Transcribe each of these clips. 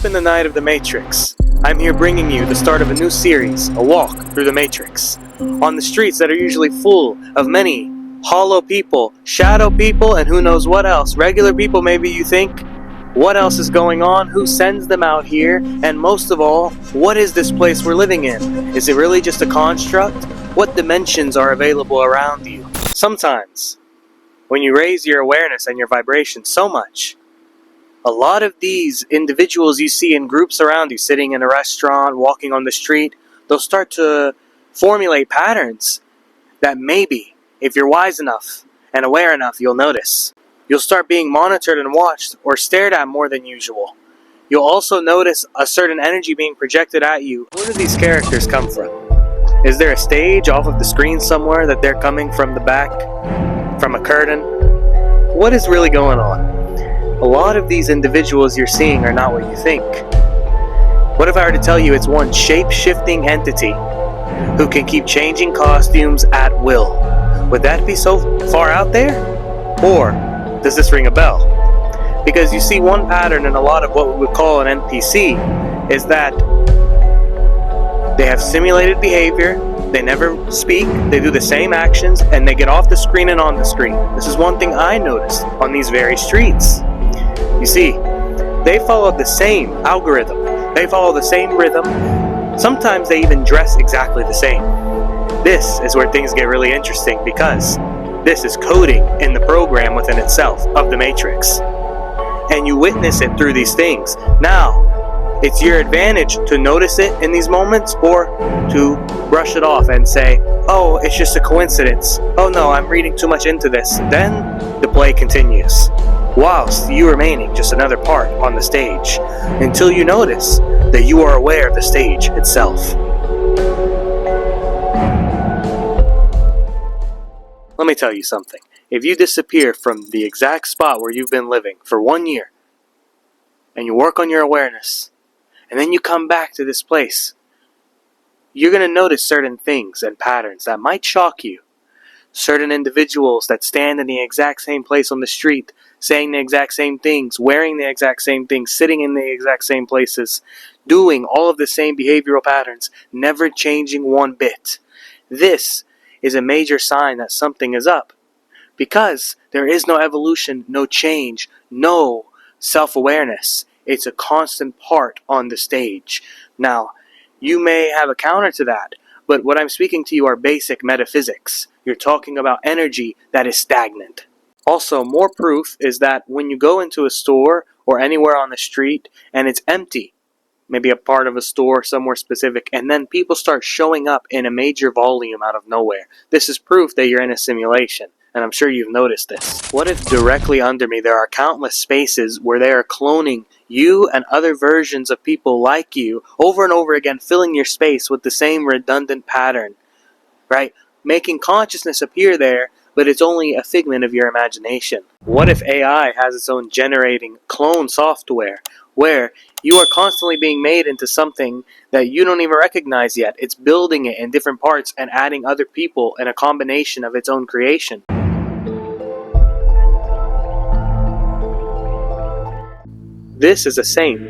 Deep in the night of the Matrix, I'm here bringing you the start of a new series, a walk through the Matrix. On the streets that are usually full of many hollow people, shadow people, and who knows what else. Regular people, maybe you think. What else is going on? Who sends them out here? And most of all, what is this place we're living in? Is it really just a construct? What dimensions are available around you? Sometimes, when you raise your awareness and your vibration so much, a lot of these individuals you see in groups around you, sitting in a restaurant, walking on the street, they'll start to formulate patterns that maybe, if you're wise enough and aware enough, you'll notice. You'll start being monitored and watched or stared at more than usual. You'll also notice a certain energy being projected at you. Where do these characters come from? Is there a stage off of the screen somewhere that they're coming from the back? From a curtain? What is really going on? A lot of these individuals you're seeing are not what you think. What if I were to tell you it's one shape-shifting entity who can keep changing costumes at will? Would that be so far out there? Or does this ring a bell? Because you see, one pattern in a lot of what we would call an NPC is that they have simulated behavior, they never speak, they do the same actions, and they get off the screen and on the screen. This is one thing I noticed on these very streets. You see, they follow the same algorithm, they follow the same rhythm, sometimes they even dress exactly the same. This is where things get really interesting, because this is coding in the program within itself of the Matrix. And you witness it through these things. Now, it's your advantage to notice it in these moments or to brush it off and say, oh, it's just a coincidence. Oh no, I'm reading too much into this. Then the play continues, whilst you remaining just another part on the stage, until you notice that you are aware of the stage itself. Let me tell you something. If you disappear from the exact spot where you've been living for 1 year, and you work on your awareness, and then you come back to this place, you're going to notice certain things and patterns that might shock you. Certain individuals that stand in the exact same place on the street, saying the exact same things, wearing the exact same things, sitting in the exact same places, doing all of the same behavioral patterns, never changing one bit. This is a major sign that something is up, because there is no evolution, no change, no self-awareness. It's a constant part on the stage. Now, you may have a counter to that, but what I'm speaking to you are basic metaphysics. You're talking about energy that is stagnant. Also, more proof is that when you go into a store or anywhere on the street and it's empty, maybe a part of a store somewhere specific, and then people start showing up in a major volume out of nowhere, this is proof that you're in a simulation. And I'm sure you've noticed this. What if directly under me there are countless spaces where they are cloning you and other versions of people like you over and over again, filling your space with the same redundant pattern, right? Making consciousness appear there, but it's only a figment of your imagination. What if AI has its own generating clone software where you are constantly being made into something that you don't even recognize yet? It's building it in different parts and adding other people in a combination of its own creation. This is a saint,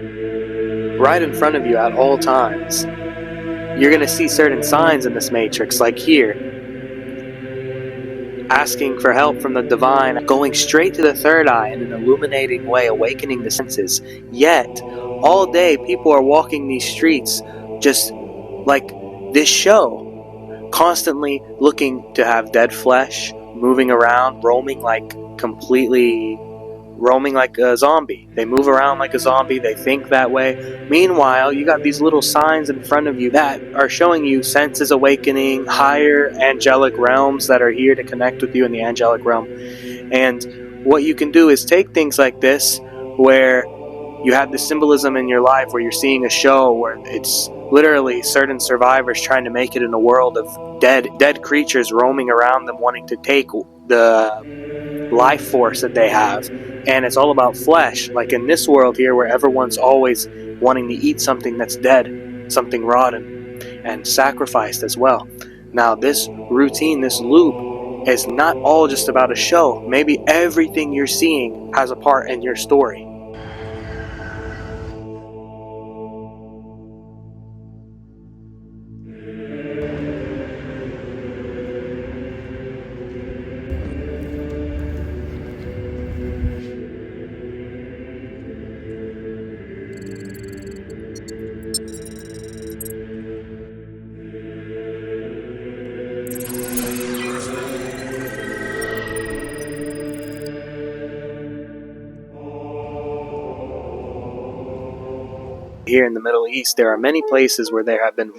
right in front of you at all times. You're going to see certain signs in this matrix, like here, asking for help from the divine, going straight to the third eye in an illuminating way, awakening the senses. Yet, all day people are walking these streets just like this show, constantly looking to have dead flesh, moving around, roaming like a zombie. They move around like a zombie, they think that way. Meanwhile, you got these little signs in front of you that are showing you senses awakening, higher angelic realms that are here to connect with you in the angelic realm. And what you can do is take things like this, where you have the symbolism in your life where you're seeing a show where it's literally certain survivors trying to make it in a world of dead creatures roaming around them, wanting to take the life force that they have. And it's all about flesh, like in this world here where everyone's always wanting to eat something that's dead, something rotten, and sacrificed as well. Now this routine, this loop, is not all just about a show. Maybe everything you're seeing has a part in your story. here in the Middle East, there are many places where there have been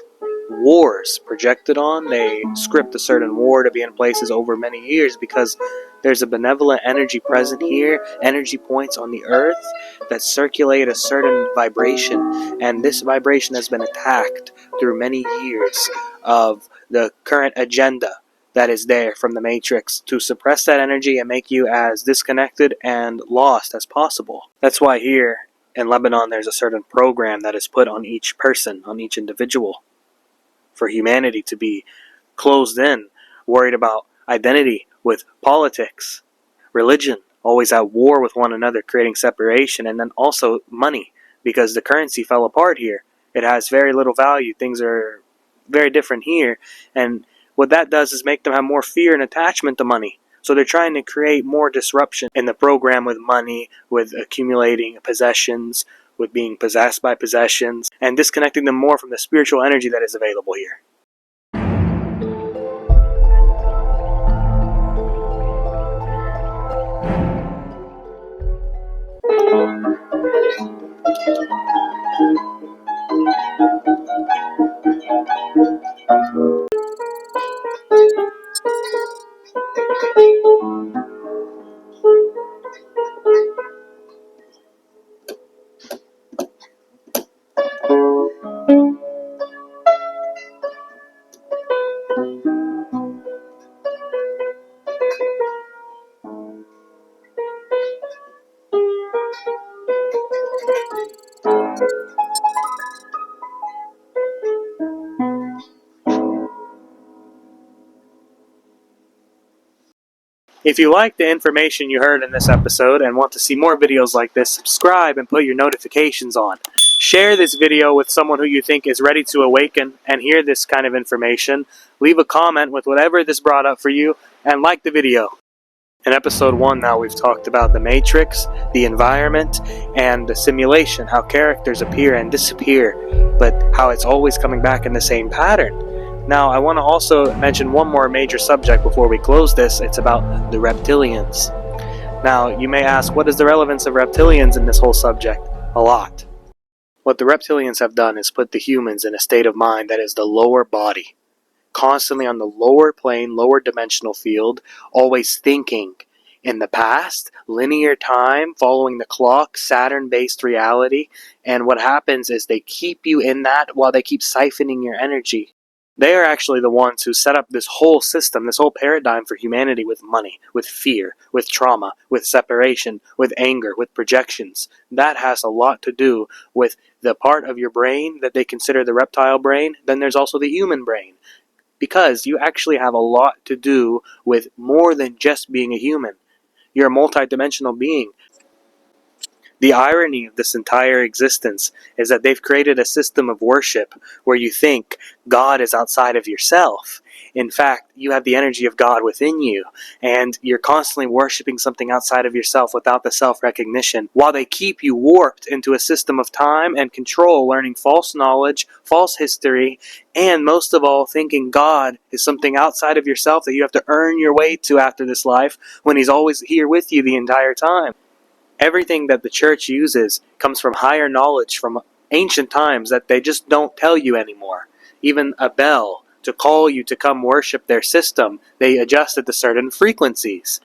wars projected on. They script a certain war to be in places over many years because there's a benevolent energy present here, energy points on the earth that circulate a certain vibration, and this vibration has been attacked through many years of the current agenda that is there from the Matrix to suppress that energy and make you as disconnected and lost as possible. That's why here in Lebanon there's a certain program that is put on each person, on each individual, for humanity to be closed in, worried about identity with politics, religion, always at war with one another, creating separation, and then also money, because the currency fell apart here. It has very little value. Things are very different here, and what that does is make them have more fear and attachment to money. So they're trying to create more disruption in the program with money, with accumulating possessions, with being possessed by possessions, and disconnecting them more from the spiritual energy that is available here. If you like the information you heard in this episode and want to see more videos like this, subscribe and put your notifications on. Share this video with someone who you think is ready to awaken and hear this kind of information. Leave a comment with whatever this brought up for you, and like the video. In episode 1 now, we've talked about the Matrix, the environment, and the simulation, how characters appear and disappear, but how it's always coming back in the same pattern. Now, I want to also mention one more major subject before we close this. It's about the reptilians. Now, you may ask, what is the relevance of reptilians in this whole subject? A lot. What the reptilians have done is put the humans in a state of mind that is the lower body, constantly on the lower plane, lower dimensional field, always thinking in the past, linear time, following the clock, Saturn-based reality, and what happens is they keep you in that while they keep siphoning your energy. They are actually the ones who set up this whole system, this whole paradigm for humanity with money, with fear, with trauma, with separation, with anger, with projections. That has a lot to do with the part of your brain that they consider the reptile brain. Then there's also the human brain, because you actually have a lot to do with more than just being a human. You're a multidimensional being. The irony of this entire existence is that they've created a system of worship where you think God is outside of yourself. In fact, you have the energy of God within you, and you're constantly worshiping something outside of yourself without the self-recognition, while they keep you warped into a system of time and control, learning false knowledge, false history, and most of all, thinking God is something outside of yourself that you have to earn your way to after this life, when He's always here with you the entire time. Everything that the church uses comes from higher knowledge from ancient times that they just don't tell you anymore. Even a bell, to call you to come worship their system, they adjust it to certain frequencies.